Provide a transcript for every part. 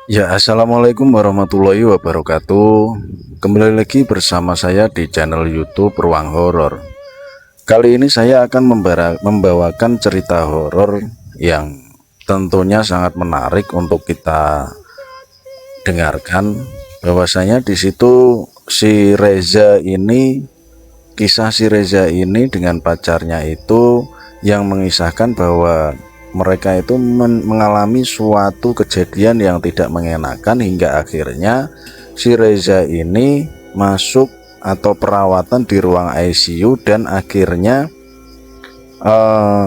Ya, assalamualaikum warahmatullahi wabarakatuh. Kembali lagi bersama saya di channel YouTube Ruang Horor. Kali ini saya akan membawakan cerita horor yang tentunya sangat menarik untuk kita dengarkan. Bahwasanya di situ kisah si Reza ini dengan pacarnya itu yang mengisahkan bahwa mereka itu mengalami suatu kejadian yang tidak mengenakan hingga akhirnya si Reza ini masuk atau perawatan di ruang ICU dan akhirnya eh,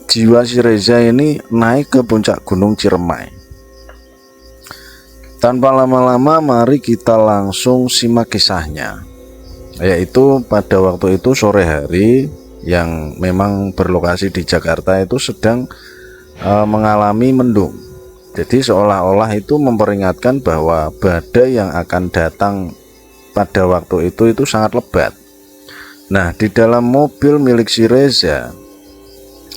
jiwa si Reza ini naik ke puncak Gunung Ciremai. Tanpa lama-lama mari kita langsung simak kisahnya, yaitu pada waktu itu sore hari yang memang berlokasi di Jakarta itu sedang mengalami mendung. Jadi seolah-olah itu memperingatkan bahwa badai yang akan datang pada waktu itu sangat lebat. Nah, di dalam mobil milik si Reza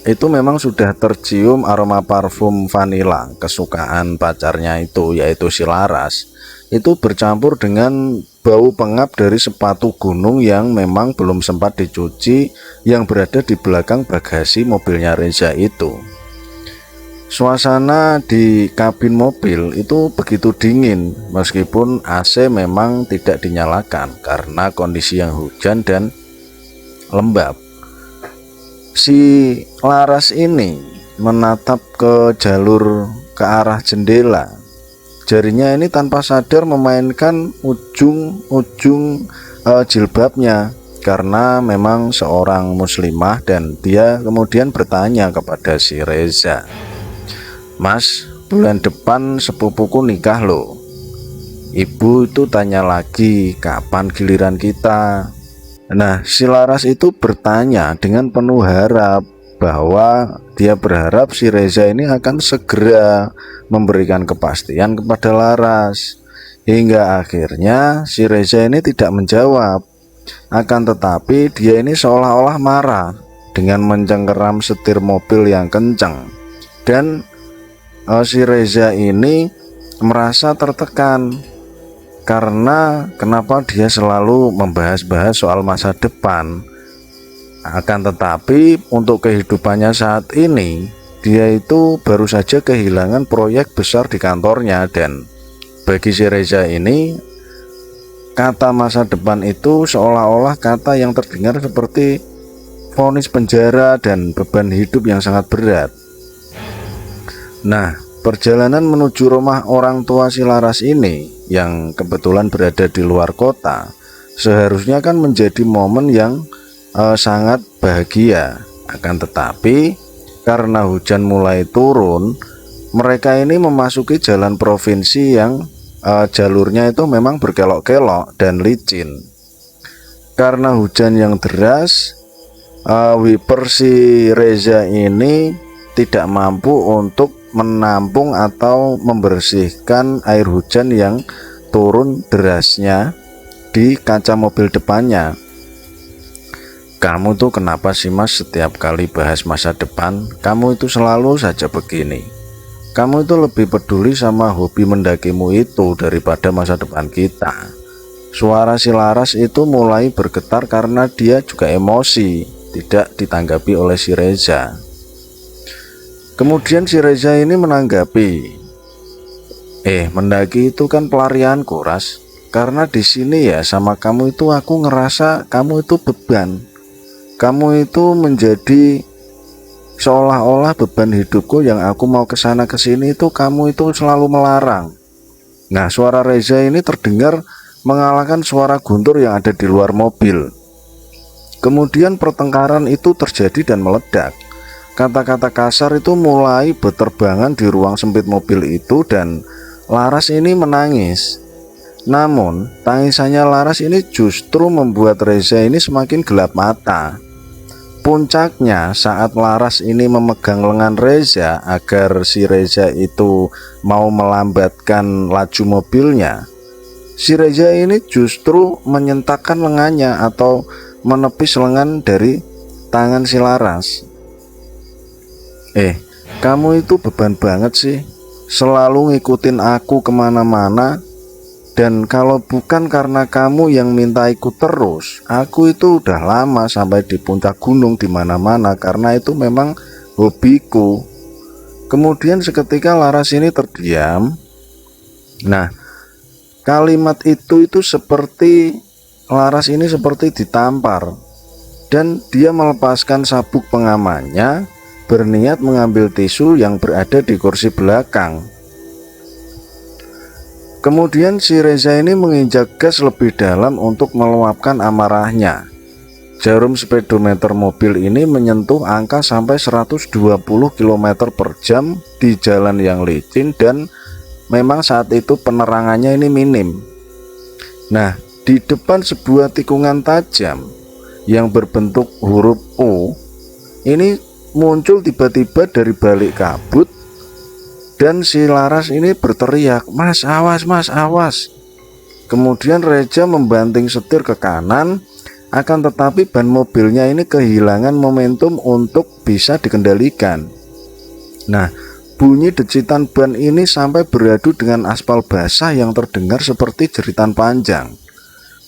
itu memang sudah tercium aroma parfum vanila kesukaan pacarnya itu, yaitu si Laras. Itu bercampur dengan bau pengap dari sepatu gunung yang memang belum sempat dicuci yang berada di belakang bagasi mobilnya Reza itu. Suasana di kabin mobil itu begitu dingin meskipun AC memang tidak dinyalakan karena kondisi yang hujan dan lembab. Si Laras ini menatap ke jalur ke arah jendela. Jarinya ini tanpa sadar memainkan ujung-ujung jilbabnya karena memang seorang muslimah, dan dia kemudian bertanya kepada si Reza, "Mas, bulan depan sepupuku nikah loh." Ibu itu tanya lagi, "Kapan giliran kita?" Nah, si Laras itu bertanya dengan penuh harap bahwa dia berharap si Reza ini akan segera memberikan kepastian kepada Laras. Hingga akhirnya si Reza ini tidak menjawab. Akan tetapi dia ini seolah-olah marah dengan mencengkeram setir mobil yang kencang. Dan si Reza ini merasa tertekan karena kenapa dia selalu membahas-bahas soal masa depan. Akan tetapi untuk kehidupannya saat ini, dia itu baru saja kehilangan proyek besar di kantornya, dan bagi si Reza ini kata masa depan itu seolah-olah kata yang terdengar seperti vonis penjara dan beban hidup yang sangat berat. Nah, perjalanan menuju rumah orang tua si Laras ini yang kebetulan berada di luar kota seharusnya kan menjadi momen yang sangat bahagia. Akan tetapi karena hujan mulai turun, mereka ini memasuki jalan provinsi yang jalurnya itu memang berkelok-kelok dan licin. Karena hujan yang deras, wiper si Reza ini tidak mampu untuk menampung atau membersihkan air hujan yang turun derasnya di kaca mobil depannya. "Kamu tuh kenapa sih mas, setiap kali bahas masa depan kamu itu selalu saja begini? Kamu itu lebih peduli sama hobi mendakimu itu daripada masa depan kita." Suara si Laras itu mulai bergetar karena dia juga emosi tidak ditanggapi oleh si Reza. Kemudian si Reza ini menanggapi, "Mendaki itu kan pelarianku, Ras. Karena di sini ya sama kamu itu aku ngerasa kamu itu beban. Kamu itu menjadi seolah-olah beban hidupku yang aku mau kesana kesini itu kamu itu selalu melarang." Nah, suara Reza ini terdengar mengalahkan suara guntur yang ada di luar mobil. Kemudian pertengkaran itu terjadi dan meledak. Kata-kata kasar itu mulai berterbangan di ruang sempit mobil itu dan Laras ini menangis. Namun tangisannya Laras ini justru membuat Reza ini semakin gelap mata. Puncaknya saat Laras ini memegang lengan Reza agar si Reza itu mau melambatkan laju mobilnya, si Reza ini justru menyentakkan lengannya atau menepis lengan dari tangan si Laras. "Kamu itu beban banget sih. selalu ngikutin aku kemana-mana. Dan kalau bukan karena kamu yang minta ikut terus, aku itu udah lama sampai di puncak gunung di mana-mana, karena itu memang hobiku. Kemudian seketika Laras ini terdiam. Nah, kalimat itu seperti Laras ini seperti ditampar, dan dia melepaskan sabuk pengamannya, berniat mengambil tisu yang berada di kursi belakang. Kemudian si Reza ini menginjak gas lebih dalam untuk meluapkan amarahnya. Jarum speedometer mobil ini menyentuh angka sampai 120 km per jam di jalan yang licin, dan memang saat itu penerangannya ini minim. Nah, di depan sebuah tikungan tajam yang berbentuk huruf U ini muncul tiba-tiba dari balik kabut, dan si Laras ini berteriak, "Mas, awas, mas, awas." Kemudian Reza membanting setir ke kanan, akan tetapi ban mobilnya ini kehilangan momentum untuk bisa dikendalikan. Nah, bunyi decitan ban ini sampai beradu dengan aspal basah yang terdengar seperti jeritan panjang.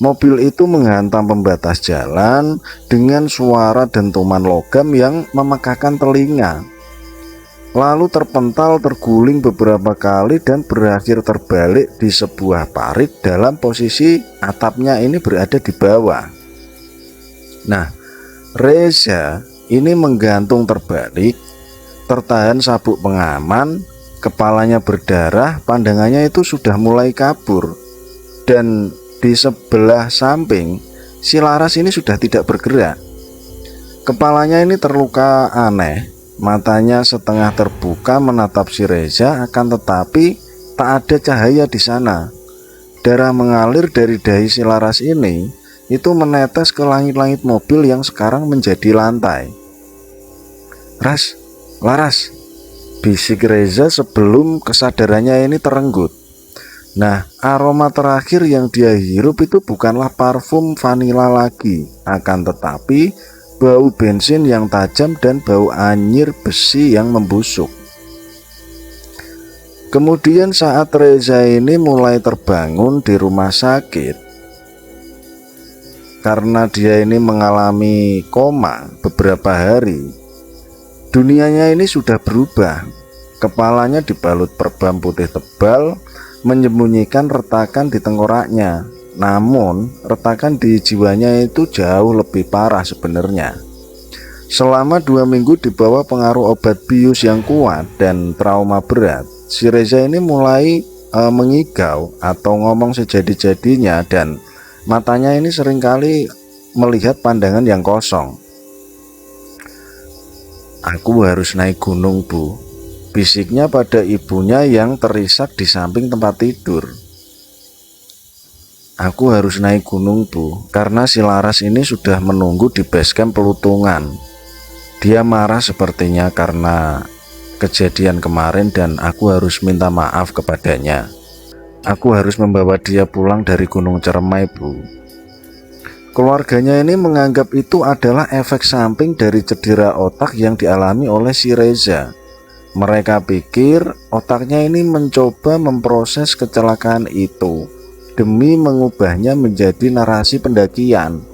Mobil itu menghantam pembatas jalan dengan suara dentuman logam yang memekakkan telinga. Lalu terpental, terguling beberapa kali, dan berakhir terbalik di sebuah parit dalam posisi atapnya ini berada di bawah. Nah, Reza ini menggantung terbalik, tertahan sabuk pengaman, kepalanya berdarah, pandangannya itu sudah mulai kabur, dan di sebelah samping si Laras ini sudah tidak bergerak. Kepalanya ini terluka aneh, matanya setengah terbuka menatap si Reza, akan tetapi tak ada cahaya di sana. Darah mengalir dari dahi si Laras ini itu menetes ke langit-langit mobil yang sekarang menjadi lantai. "Ras, Laras," bisik Reza sebelum kesadarannya ini terenggut. Nah, aroma terakhir yang dia hirup itu bukanlah parfum vanila lagi, akan tetapi bau bensin yang tajam dan bau anyir besi yang membusuk. Kemudian saat Reza ini mulai terbangun di rumah sakit, karena dia ini mengalami koma beberapa hari, dunianya ini sudah berubah. Kepalanya dibalut perban putih tebal, menyembunyikan retakan di tengkoraknya. Namun retakan di jiwanya itu jauh lebih parah sebenarnya. Selama 2 minggu di bawah pengaruh obat bius yang kuat dan trauma berat, si Reza ini mulai mengigau atau ngomong sejadi-jadinya, dan matanya ini seringkali melihat pandangan yang kosong. "Aku harus naik gunung, Bu," bisiknya pada ibunya yang terisak di samping tempat tidur. "Aku harus naik gunung, Bu, karena si Laras ini sudah menunggu di base camp Pelutungan. Dia marah sepertinya karena kejadian kemarin, dan aku harus minta maaf kepadanya. Aku harus membawa dia pulang dari Gunung Ceremai, Bu." Keluarganya ini menganggap itu adalah efek samping dari cedera otak yang dialami oleh si Reza. Mereka pikir otaknya ini mencoba memproses kecelakaan itu demi mengubahnya menjadi narasi pendakian.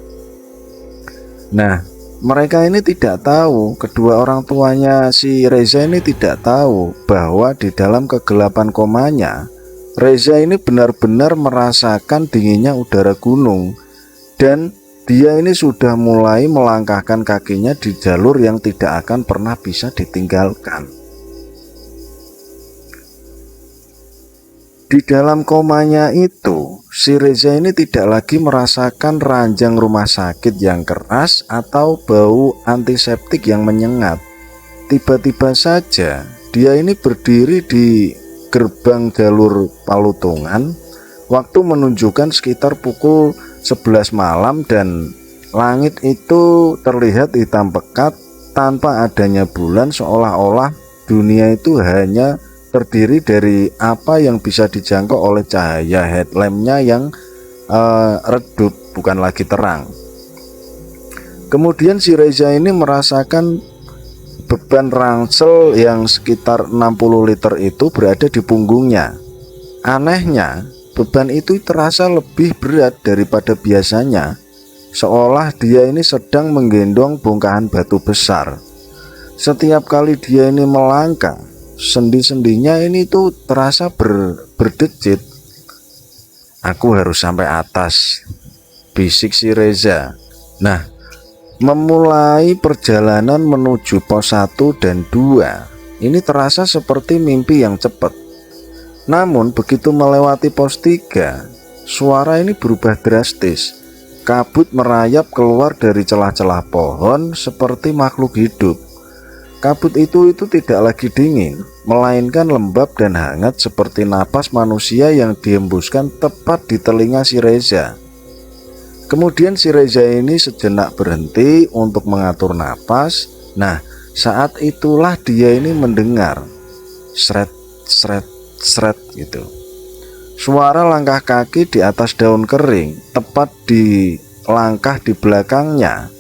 Nah, mereka ini tidak tahu, kedua orang tuanya si Reza ini tidak tahu bahwa di dalam kegelapan komanya, Reza ini benar-benar merasakan dinginnya udara gunung, dan dia ini sudah mulai melangkahkan kakinya di jalur yang tidak akan pernah bisa ditinggalkan. Di dalam komanya itu, si Reza ini tidak lagi merasakan ranjang rumah sakit yang keras atau bau antiseptik yang menyengat. Tiba-tiba saja dia ini berdiri di gerbang jalur Palutungan. Waktu menunjukkan sekitar pukul 11 malam, dan langit itu terlihat hitam pekat tanpa adanya bulan, seolah-olah dunia itu hanya terdiri dari apa yang bisa dijangkau oleh cahaya headlampnya yang redup, bukan lagi terang. Kemudian si Reza ini merasakan beban ransel yang sekitar 60 liter itu berada di punggungnya. Anehnya, beban itu terasa lebih berat daripada biasanya, seolah dia ini sedang menggendong bongkahan batu besar. Setiap kali dia ini melangkah, sendi-sendinya ini tuh terasa berdecit. Aku harus sampai atas, bisik si Reza. Nah, memulai perjalanan menuju pos 1 dan 2 ini terasa seperti mimpi yang cepat. Namun begitu melewati pos 3, suara ini berubah drastis. Kabut merayap keluar dari celah-celah pohon seperti makhluk hidup. Kabut itu tidak lagi dingin, melainkan lembab dan hangat seperti napas manusia yang dihembuskan tepat di telinga si Reza. Kemudian si Reza ini sejenak berhenti untuk mengatur napas. Nah, saat itulah dia ini mendengar sret sret sret gitu. Suara langkah kaki di atas daun kering, tepat di langkah di belakangnya.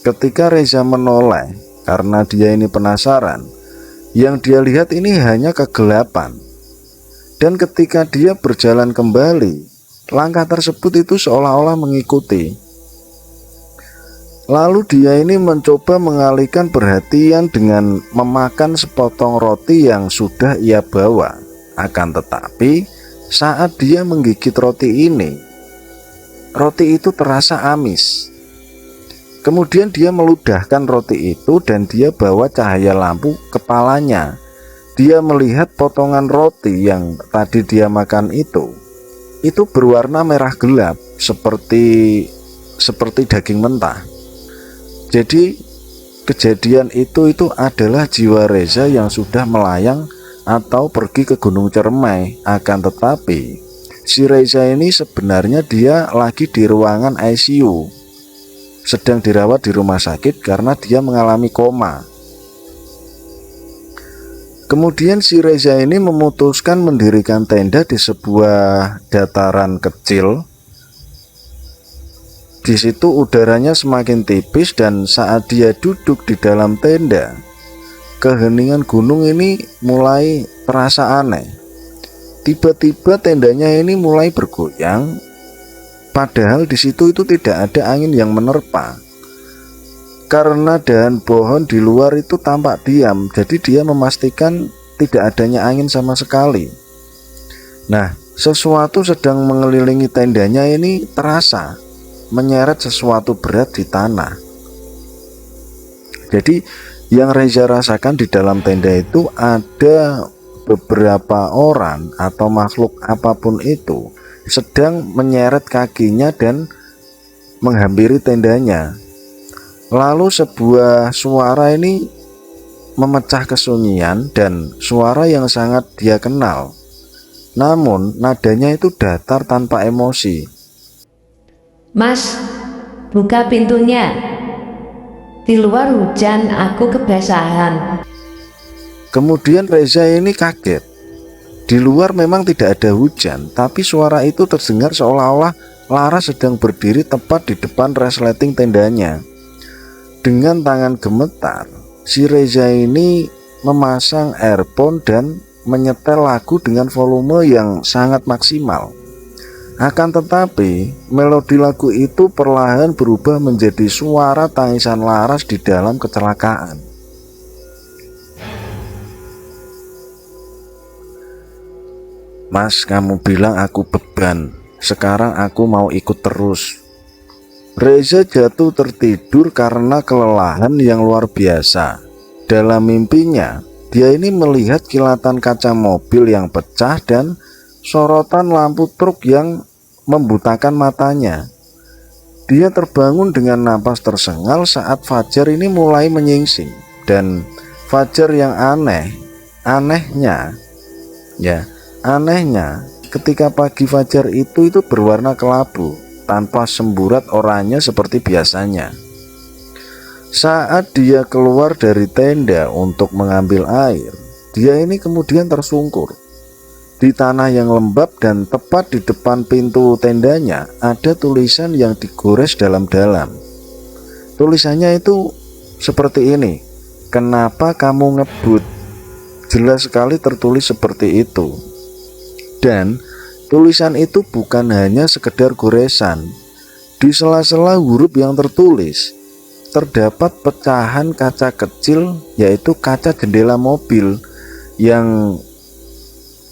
Ketika Reza menoleh karena dia ini penasaran, yang dia lihat ini hanya kegelapan. Dan ketika dia berjalan kembali, langkah tersebut itu seolah-olah mengikuti. Lalu dia ini mencoba mengalihkan perhatian dengan memakan sepotong roti yang sudah ia bawa. Akan tetapi saat dia menggigit roti ini, roti itu terasa amis. Kemudian dia meludahkan roti itu dan dia bawa cahaya lampu kepalanya. Dia melihat potongan roti yang tadi dia makan itu berwarna merah gelap seperti daging mentah. Jadi kejadian itu adalah jiwa Reza yang sudah melayang atau pergi ke Gunung Cermai. Akan tetapi si Reza ini sebenarnya dia lagi di ruangan ICU, sedang dirawat di rumah sakit karena dia mengalami koma. Kemudian si Reza ini memutuskan mendirikan tenda di sebuah dataran kecil. Di situ udaranya semakin tipis dan saat dia duduk di dalam tenda, keheningan gunung ini mulai terasa aneh. Tiba-tiba tendanya ini mulai bergoyang, padahal di situ tidak ada angin yang menerpa. Karena dahan pohon di luar itu tampak diam, jadi dia memastikan tidak adanya angin sama sekali. Nah, sesuatu sedang mengelilingi tendanya ini terasa menyeret sesuatu berat di tanah. Jadi yang Reza rasakan di dalam tenda itu ada beberapa orang atau makhluk apapun itu sedang menyeret kakinya dan menghampiri tendanya. Lalu sebuah suara ini memecah kesunyian dan suara yang sangat dia kenal. Namun nadanya itu datar tanpa emosi. Mas, buka pintunya. Di luar hujan, aku kebasahan. Kemudian Reza ini kaget. Di luar memang tidak ada hujan, tapi suara itu terdengar seolah-olah Lara sedang berdiri tepat di depan resleting tendanya. Dengan tangan gemetar, si Reza ini memasang earphone dan menyetel lagu dengan volume yang sangat maksimal. Akan tetapi, melodi lagu itu perlahan berubah menjadi suara tangisan Laras di dalam kecelakaan. Mas, kamu bilang aku beban. Sekarang aku mau ikut terus. Reza jatuh tertidur karena kelelahan yang luar biasa. Dalam mimpinya, dia ini melihat kilatan kaca mobil yang pecah dan sorotan lampu truk yang membutakan matanya. Dia terbangun dengan napas tersengal saat fajar ini mulai menyingsing. Dan fajar yang anehnya ketika pagi fajar itu berwarna kelabu tanpa semburat oranye seperti biasanya. Saat dia keluar dari tenda untuk mengambil air, dia ini kemudian tersungkur. Di tanah yang lembab dan tepat di depan pintu tendanya ada tulisan yang digores dalam-dalam. Tulisannya itu seperti ini: kenapa kamu ngebut? Jelas sekali tertulis seperti itu. Dan tulisan itu bukan hanya sekedar goresan. Di sela-sela huruf yang tertulis terdapat pecahan kaca kecil, yaitu kaca jendela mobil, yang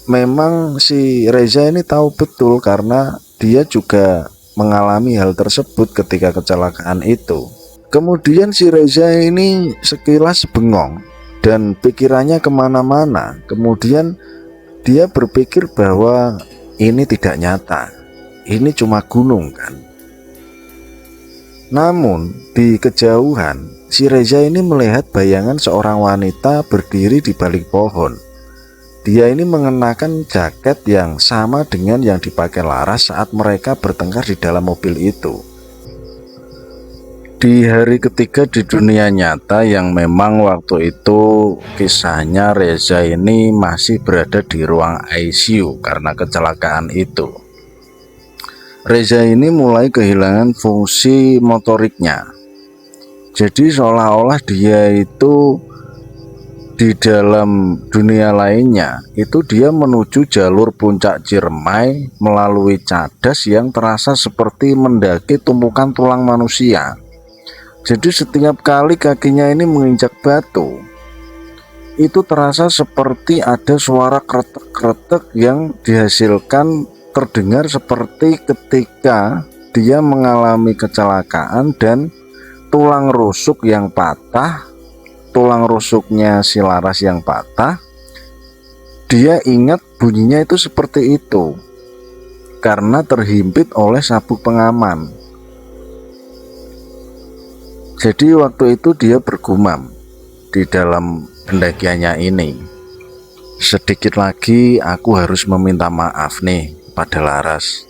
memang si Reza ini tahu betul karena dia juga mengalami hal tersebut ketika kecelakaan itu. Kemudian si Reza ini sekilas bengong dan pikirannya kemana-mana. Kemudian dia berpikir bahwa ini tidak nyata, ini cuma gunung kan. Namun di kejauhan si Reza ini melihat bayangan seorang wanita berdiri di balik pohon. Dia ini mengenakan jaket yang sama dengan yang dipakai Laras saat mereka bertengkar di dalam mobil itu. Di hari ketiga di dunia nyata yang memang waktu itu kisahnya Reza ini masih berada di ruang ICU karena kecelakaan itu. Reza ini mulai kehilangan fungsi motoriknya. Jadi seolah-olah dia itu di dalam dunia lainnya, itu dia menuju jalur puncak Ciremai melalui cadas yang terasa seperti mendaki tumpukan tulang manusia. Jadi setiap kali kakinya ini menginjak batu, itu terasa seperti ada suara kretek-kretek yang dihasilkan, terdengar seperti ketika dia mengalami kecelakaan dan tulang rusuk yang patah, tulang rusuknya si Laras yang patah. Dia ingat bunyinya itu seperti itu karena terhimpit oleh sabuk pengaman. Jadi waktu itu dia bergumam di dalam pendakiannya ini, sedikit lagi aku harus meminta maaf nih pada Laras.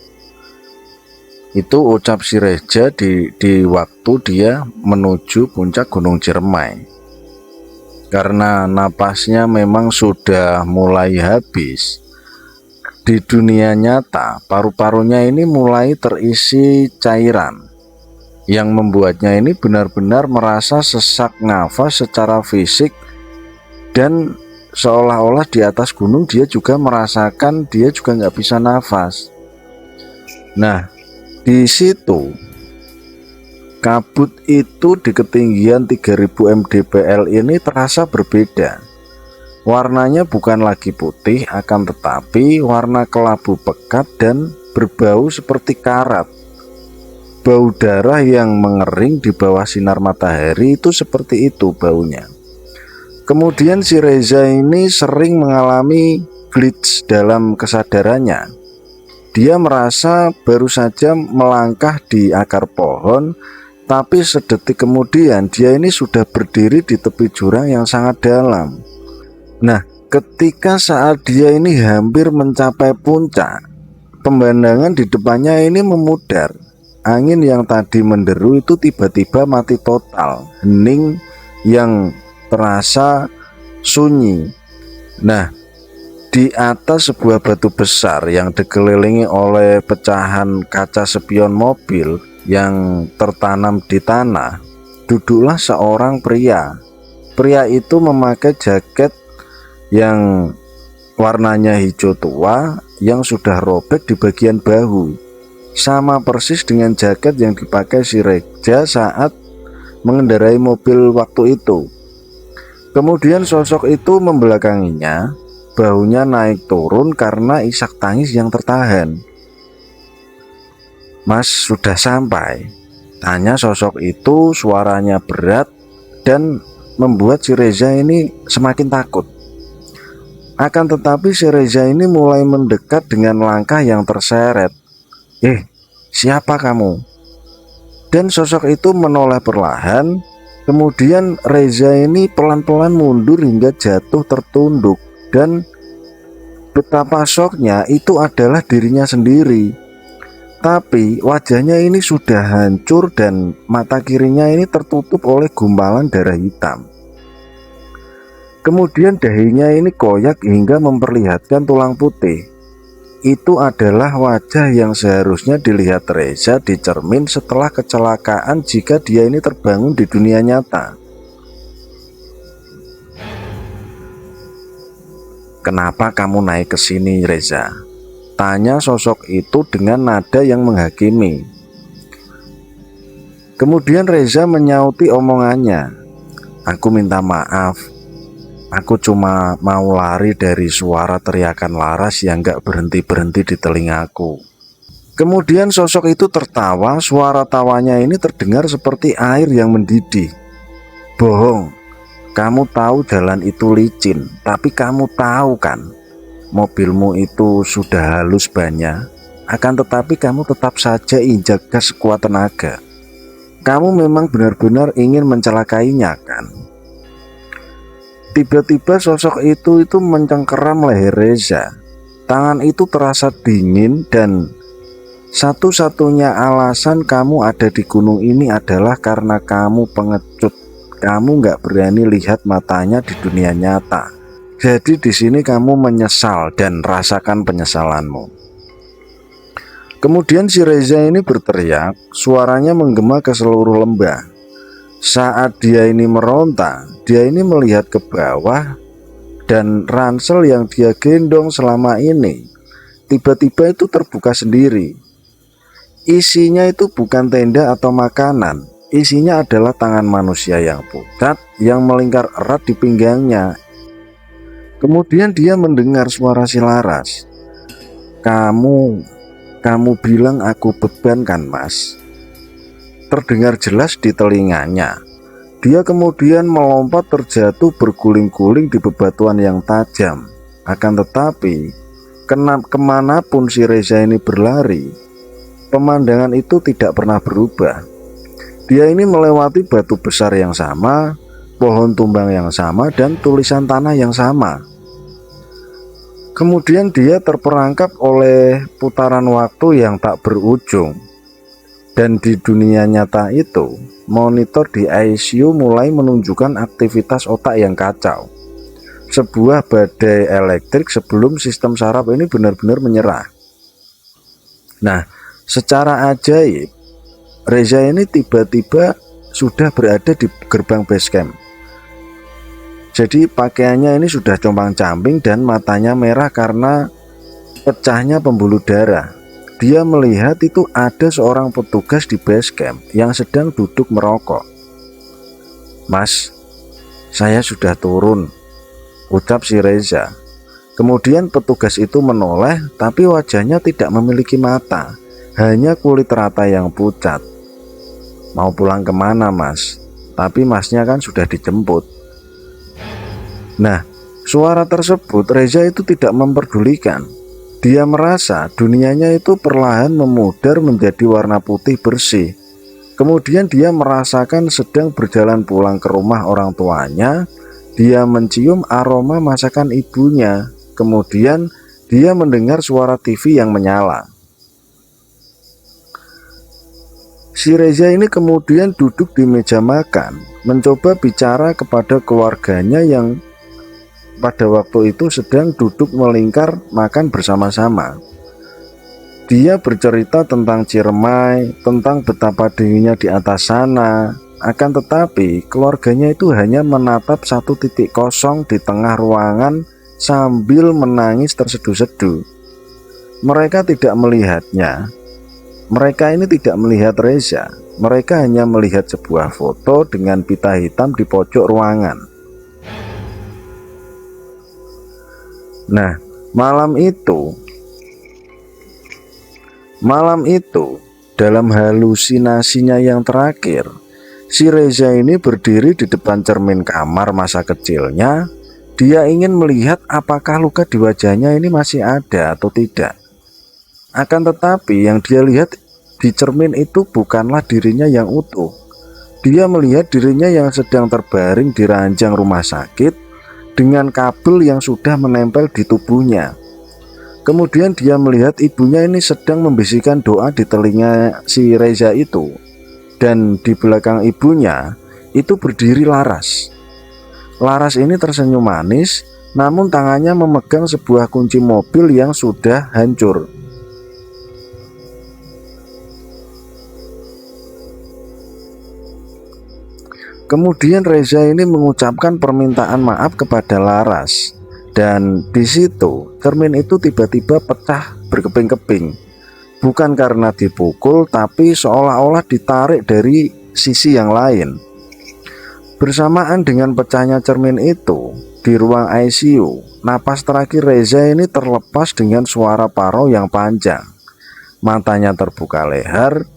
Itu ucap si Reza di waktu dia menuju puncak Gunung Ciremai. Karena napasnya memang sudah mulai habis. Di dunia nyata, paru-parunya ini mulai terisi cairan yang membuatnya ini benar-benar merasa sesak nafas secara fisik, dan seolah-olah di atas gunung dia juga merasakan dia juga nggak bisa nafas. Nah, di situ kabut itu di ketinggian 3000 mdpl ini terasa berbeda. Warnanya bukan lagi putih, akan tetapi warna kelabu pekat dan berbau seperti karat. Bau darah yang mengering di bawah sinar matahari itu seperti itu baunya. Kemudian si Reza ini sering mengalami glitch dalam kesadarannya. Dia merasa baru saja melangkah di akar pohon, tapi sedetik kemudian dia ini sudah berdiri di tepi jurang yang sangat dalam. Nah, ketika saat dia ini hampir mencapai puncak, pemandangan di depannya ini memudar. Angin yang tadi menderu itu tiba-tiba mati total, hening yang terasa sunyi. Nah, di atas sebuah batu besar yang dikelilingi oleh pecahan kaca spion mobil yang tertanam di tanah, duduklah seorang pria. Pria itu memakai jaket yang warnanya hijau tua yang sudah robek di bagian bahu, sama persis dengan jaket yang dipakai si Reza saat mengendarai mobil waktu itu. Kemudian sosok itu membelakanginya, bahunya naik turun karena isak tangis yang tertahan. "Mas, sudah sampai?" tanya sosok itu, suaranya berat dan membuat si Reza ini semakin takut. Akan tetapi si Reza ini mulai mendekat dengan langkah yang terseret. Siapa kamu?" Dan sosok itu menoleh perlahan. Kemudian Reza ini pelan-pelan mundur hingga jatuh tertunduk, dan betapa syoknya itu adalah dirinya sendiri. Tapi wajahnya ini sudah hancur dan mata kirinya ini tertutup oleh gumpalan darah hitam. Kemudian dahinya ini koyak hingga memperlihatkan tulang putih. Itu adalah wajah yang seharusnya dilihat Reza di cermin setelah kecelakaan jika dia ini terbangun di dunia nyata. "Kenapa kamu naik ke sini, Reza?" tanya sosok itu dengan nada yang menghakimi. Kemudian Reza menyauti omongannya, "Aku minta maaf. Aku cuma mau lari dari suara teriakan Laras yang gak berhenti-berhenti di telingaku." Kemudian sosok itu tertawa, suara tawanya ini terdengar seperti air yang mendidih. "Bohong, kamu tahu jalan itu licin, tapi kamu tahu kan, mobilmu itu sudah halus bannya, akan tetapi kamu tetap saja injak gas sekuat tenaga. Kamu memang benar-benar ingin mencelakainya kan?" Tiba-tiba sosok itu mencengkeram leher Reza. Tangan itu terasa dingin dan satu-satunya alasan kamu ada di gunung ini adalah karena kamu pengecut. Kamu nggak berani lihat matanya di dunia nyata. Jadi di sini kamu menyesal dan rasakan penyesalanmu. Kemudian si Reza ini berteriak, suaranya menggema ke seluruh lembah. Saat dia ini meronta, dia ini melihat ke bawah dan ransel yang dia gendong selama ini tiba-tiba itu terbuka sendiri. Isinya itu bukan tenda atau makanan, isinya adalah tangan manusia yang pucat yang melingkar erat di pinggangnya. Kemudian dia mendengar suara si Laras, Kamu bilang aku beban kan, Mas?" Terdengar jelas di telinganya. Dia kemudian melompat terjatuh berguling-guling di bebatuan yang tajam. Akan tetapi, kemanapun si Reza ini berlari, pemandangan itu tidak pernah berubah. Dia ini melewati batu besar yang sama, pohon tumbang yang sama, dan tulisan tanah yang sama. Kemudian dia terperangkap oleh putaran waktu yang tak berujung. Dan di dunia nyata itu, monitor di ICU mulai menunjukkan aktivitas otak yang kacau. Sebuah badai elektrik sebelum sistem saraf ini benar-benar menyerah. Nah, secara ajaib, Reza ini tiba-tiba sudah berada di gerbang base camp. Jadi pakaiannya ini sudah compang-camping dan matanya merah karena pecahnya pembuluh darah. Dia melihat itu ada seorang petugas di base camp yang sedang duduk merokok. "Mas, saya sudah turun," ucap si Reza. Kemudian petugas itu menoleh, tapi wajahnya tidak memiliki mata, hanya kulit rata yang pucat. "Mau pulang kemana, Mas? Tapi Masnya kan sudah dijemput." Nah, suara tersebut Reza itu tidak memperdulikan. Dia merasa dunianya itu perlahan memudar menjadi warna putih bersih. Kemudian dia merasakan sedang berjalan pulang ke rumah orang tuanya. Dia mencium aroma masakan ibunya. Kemudian dia mendengar suara TV yang menyala. Si Reza ini kemudian duduk di meja makan, mencoba bicara kepada keluarganya yang pada waktu itu sedang duduk melingkar makan bersama-sama. Dia bercerita tentang Ciremai, tentang betapa dinginnya di atas sana. Akan tetapi keluarganya itu hanya menatap satu titik kosong di tengah ruangan sambil menangis terseduh-seduh. Mereka tidak melihatnya. Mereka ini tidak melihat Reza. Mereka hanya melihat sebuah foto dengan pita hitam di pojok ruangan. Nah, malam itu dalam halusinasinya yang terakhir, si Reza ini berdiri di depan cermin kamar masa kecilnya. Dia ingin melihat apakah luka di wajahnya ini masih ada atau tidak. Akan tetapi yang dia lihat di cermin itu bukanlah dirinya yang utuh. Dia melihat dirinya yang sedang terbaring di ranjang rumah sakit dengan kabel yang sudah menempel di tubuhnya. Kemudian dia melihat ibunya ini sedang membisikkan doa di telinga si Reza itu. Dan di belakang ibunya itu berdiri Laras. Laras ini tersenyum manis, namun tangannya memegang sebuah kunci mobil yang sudah hancur. Kemudian Reza ini mengucapkan permintaan maaf kepada Laras. Dan di situ cermin itu tiba-tiba pecah berkeping-keping, bukan karena dipukul, tapi seolah-olah ditarik dari sisi yang lain. Bersamaan dengan pecahnya cermin itu, di ruang ICU, napas terakhir Reza ini terlepas dengan suara parau yang panjang. Matanya terbuka leher,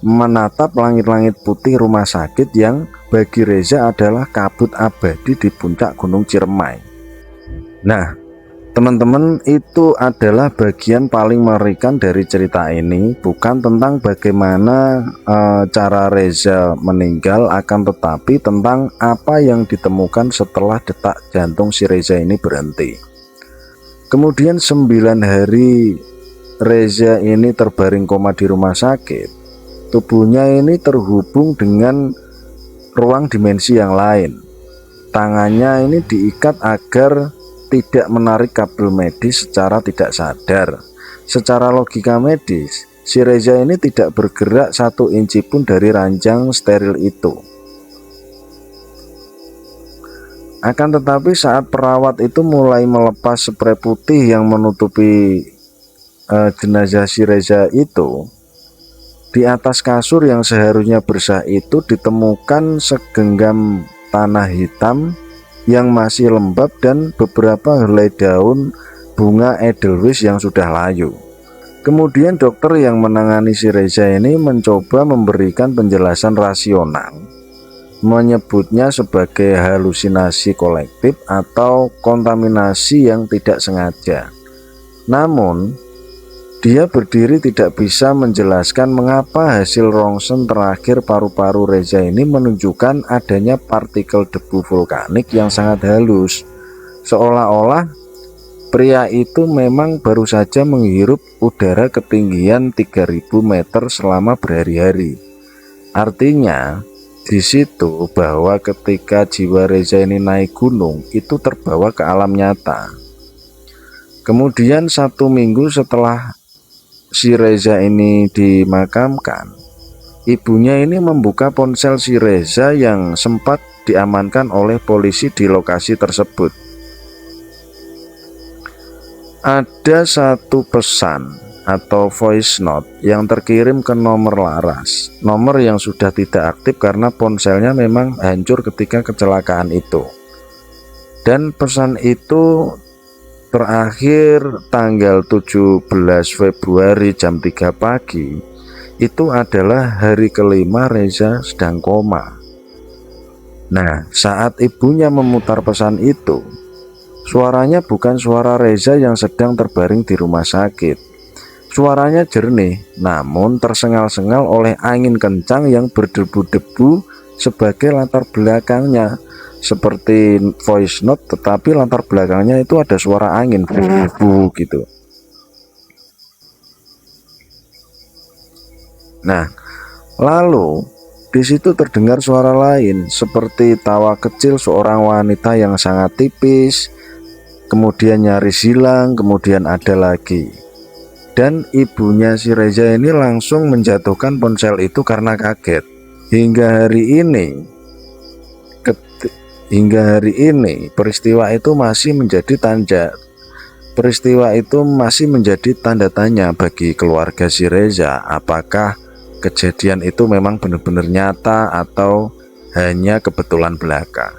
menatap langit-langit putih rumah sakit yang bagi Reza adalah kabut abadi di puncak Gunung Ciremai. Nah, teman-teman, itu adalah bagian paling mengerikan dari cerita ini, bukan tentang bagaimana cara Reza meninggal, akan tetapi tentang apa yang ditemukan setelah detak jantung si Reza ini berhenti. Kemudian 9 hari Reza ini terbaring koma di rumah sakit. Tubuhnya ini terhubung dengan ruang dimensi yang lain. Tangannya ini diikat agar tidak menarik kabel medis secara tidak sadar. Secara logika medis, si Reza ini tidak bergerak 1 inci pun dari ranjang steril itu. Akan tetapi saat perawat itu mulai melepas spray putih yang menutupi jenazah si Reza itu, di atas kasur yang seharusnya bersih itu ditemukan segenggam tanah hitam yang masih lembab dan beberapa helai daun bunga edelweiss yang sudah layu. Kemudian dokter yang menangani si Reza ini mencoba memberikan penjelasan rasional, menyebutnya sebagai halusinasi kolektif atau kontaminasi yang tidak sengaja. Namun dia berdiri tidak bisa menjelaskan mengapa hasil rongsen terakhir paru-paru Reza ini menunjukkan adanya partikel debu vulkanik yang sangat halus, seolah-olah pria itu memang baru saja menghirup udara ketinggian 3000 meter selama berhari-hari. Artinya di situ bahwa ketika jiwa Reza ini naik gunung, itu terbawa ke alam nyata. Kemudian 1 minggu setelah si Reza ini dimakamkan, ibunya ini membuka ponsel si Reza yang sempat diamankan oleh polisi di lokasi tersebut. Ada 1 pesan atau voice note yang terkirim ke nomor laras, nomor yang sudah tidak aktif karena ponselnya memang hancur ketika kecelakaan itu. Dan pesan itu terakhir tanggal 17 Februari jam 3 pagi. Itu adalah hari kelima Reza sedang koma. Nah, saat ibunya memutar pesan itu, suaranya bukan suara Reza yang sedang terbaring di rumah sakit. Suaranya jernih, namun tersengal-sengal oleh angin kencang yang berdebu-debu sebagai latar belakangnya. Seperti voice note, tetapi latar belakangnya itu ada suara angin gitu. Nah, lalu di situ terdengar suara lain seperti tawa kecil seorang wanita yang sangat tipis, kemudian nyaris hilang, kemudian ada lagi. Dan ibunya si Reza ini langsung menjatuhkan ponsel itu karena kaget. Hingga hari ini peristiwa itu masih menjadi tanda tanya bagi keluarga si Reza, apakah kejadian itu memang benar-benar nyata atau hanya kebetulan belaka.